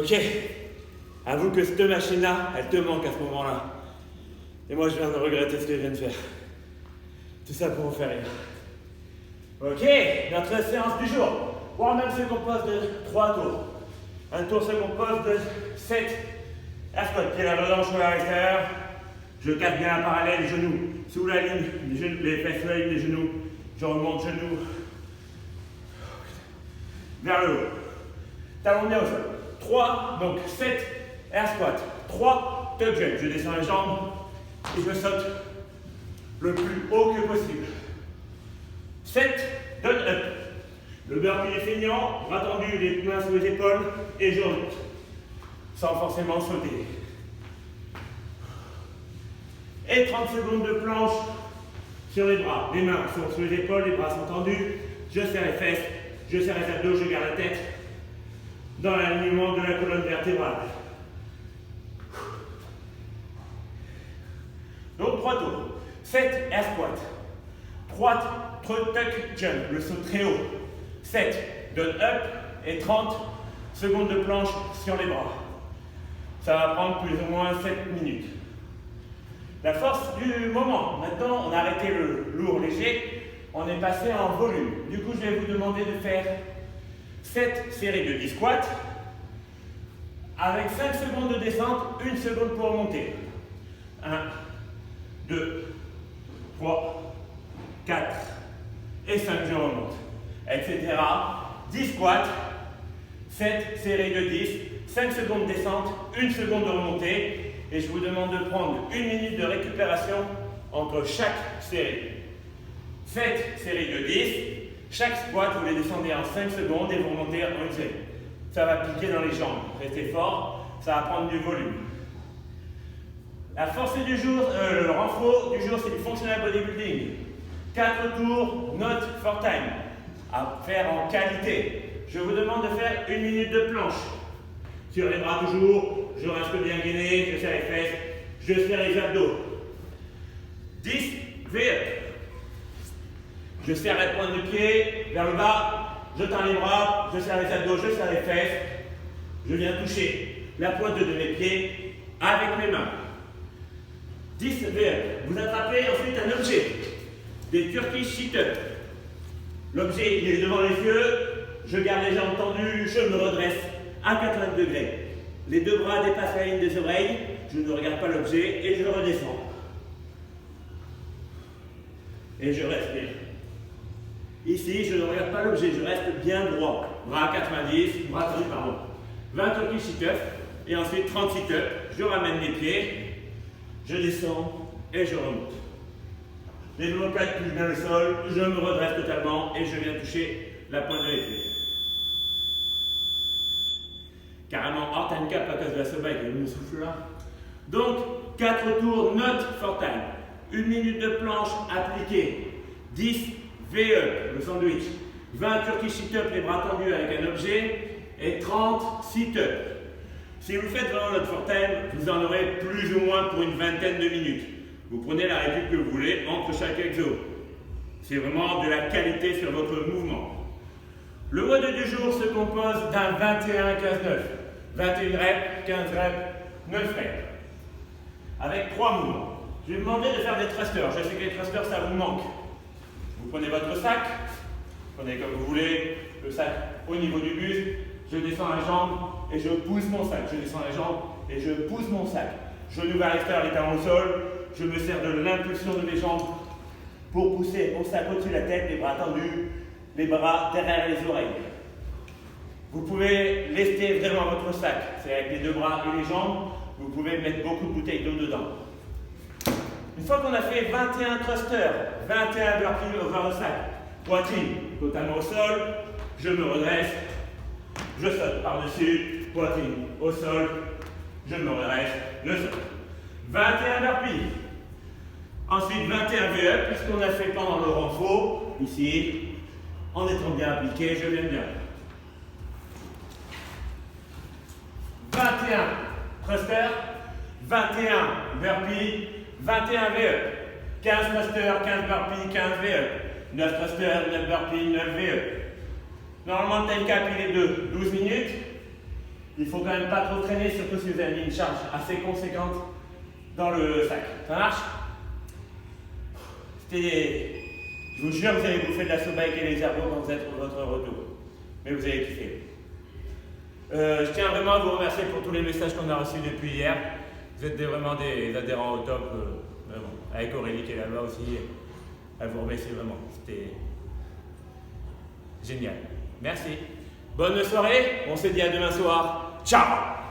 Ok, avoue que cette machine-là, elle te manque à ce moment-là. Et moi, je viens de regretter ce que je viens de faire. Tout ça pour vous faire rire. Ok, notre séance du jour. Warm-up se compose de 3 tours. Un tour se compose de 7 air squats, qui est la relance sur l'extérieur. Je casse bien un parallèle, genoux sous la ligne, les fesses sous la ligne des genoux. Je remonte genoux vers le haut. Talon bien au sol. 3, donc 7 air squats. 3 tuck jump. Je descends les jambes et je saute le plus haut que possible. 7 down up. Le burpee est feignant, bras tendus, les mains sous les épaules et je remonte. Sans forcément sauter. Et 30 secondes de planche sur les bras. Les mains sont sous les épaules, les bras sont tendus. Je serre les fesses, je serre les abdos, je garde la tête dans l'alignement de la colonne vertébrale. Donc 3 tours. 7 air squats. 3 tuck jump, le saut très haut. 7 down up et 30 secondes de planche sur les bras. Ça va prendre plus ou moins 7 minutes. La force du moment. Maintenant, on a arrêté le lourd léger. On est passé en volume. Du coup, je vais vous demander de faire 7 séries de 10 squats avec 5 secondes de descente, 1 seconde pour remonter. 1, 2, 3, 4 et 5, je remonte. Etc. 10 squats, 7 séries de 10, 5 secondes de descente, 1 seconde de remontée. Et je vous demande de prendre 1 minute de récupération entre chaque série. 7 séries de 10, chaque squat, vous les descendez en 5 secondes et vous remontez en 1 série. Ça va piquer dans les jambes, restez fort, ça va prendre du volume. La force du jour, le renfort du jour, c'est du functional bodybuilding. 4 tours, not for time, à faire en qualité. Je vous demande de faire 1 minute de planche. Sur les bras toujours, je reste bien gainé, je serre les fesses, je serre les abdos. 10 V-up. Je serre les pointes de pied vers le bas, je tends les bras, je serre les abdos, je serre les fesses. Je viens toucher la pointe de mes pieds avec mes mains. 10 V-up. Vous attrapez ensuite un objet. Des Turkish sit-up. L'objet il est devant les yeux, je garde les jambes tendues, je me redresse à 80 degrés. Les 2 bras dépassent la ligne des oreilles, je ne regarde pas l'objet et je redescends. Et je respire. Ici, je ne regarde pas l'objet, je reste bien droit. Bras à 90, bras tendus, pardon. 20 Turkish sit-up et ensuite 30 sit-up. Je ramène les pieds, je descends et je remonte. Les omoplates touchent bien le sol, je me redresse totalement et je viens toucher la pointe de mes pieds. Carrément hors time cap à cause de la soba avec le souffle là. Donc, 4 tours not for time. 1 minute de planche appliquée. 10 V-up, le sandwich. 20 Turkish sit-up, les bras tendus avec un objet. Et 30 sit-up. Si vous faites vraiment not for time, vous en aurez plus ou moins pour une vingtaine de minutes. Vous prenez la récup que vous voulez entre chaque exo. C'est vraiment de la qualité sur votre mouvement. Le mode du jour se compose d'un 21-15-9. 21 reps, 15 reps, 9 reps. Avec 3 mouvements. Je vais vous demander de faire des thrusters. Je sais que les thrusters, ça vous manque. Vous prenez votre sac, prenez comme vous voulez, le sac au niveau du buste. Je descends la jambe et je pousse mon sac. Je descends la jambe et je pousse mon sac. Genou vers l'extérieur, les talons au sol. Je me sers de l'impulsion de mes jambes pour pousser mon sac au-dessus de la tête, les bras tendus, les bras derrière les oreilles. Vous pouvez lester vraiment votre sac, c'est avec les 2 bras et les jambes, vous pouvez mettre beaucoup de bouteilles d'eau dedans. Une fois qu'on a fait 21 thrusters, 21 burpees over le sac, poitrine totalement au sol, je me redresse, je saute par-dessus, poitrine au sol, je me redresse, je saute. 21 burpees. Ensuite 21 V-up, puisqu'on a fait pendant le renfort, ici, en étant bien appliqué, je viens bien. 21 thrusters, 21 burpees, 21 V-up. 15 thrusters, 15 burpees, 15 V-up. 9 thrusters, 9 burpees, 9 V-up. Normalement, le time cap il est de 12 minutes. il faut quand même pas trop traîner, surtout si vous avez mis une charge assez conséquente dans le sac. Ça marche? Je vous jure, vous allez bouffer de la soupe avec les ergots quand vous êtes pour votre retour. Mais vous allez kiffer. Je tiens vraiment à vous remercier pour tous les messages qu'on a reçus depuis hier. Vous êtes vraiment des adhérents au top. Vraiment. Avec Aurélie qui est là-bas aussi. Elle vous remercie vraiment. C'était génial. Merci. Bonne soirée. On se dit à demain soir. Ciao!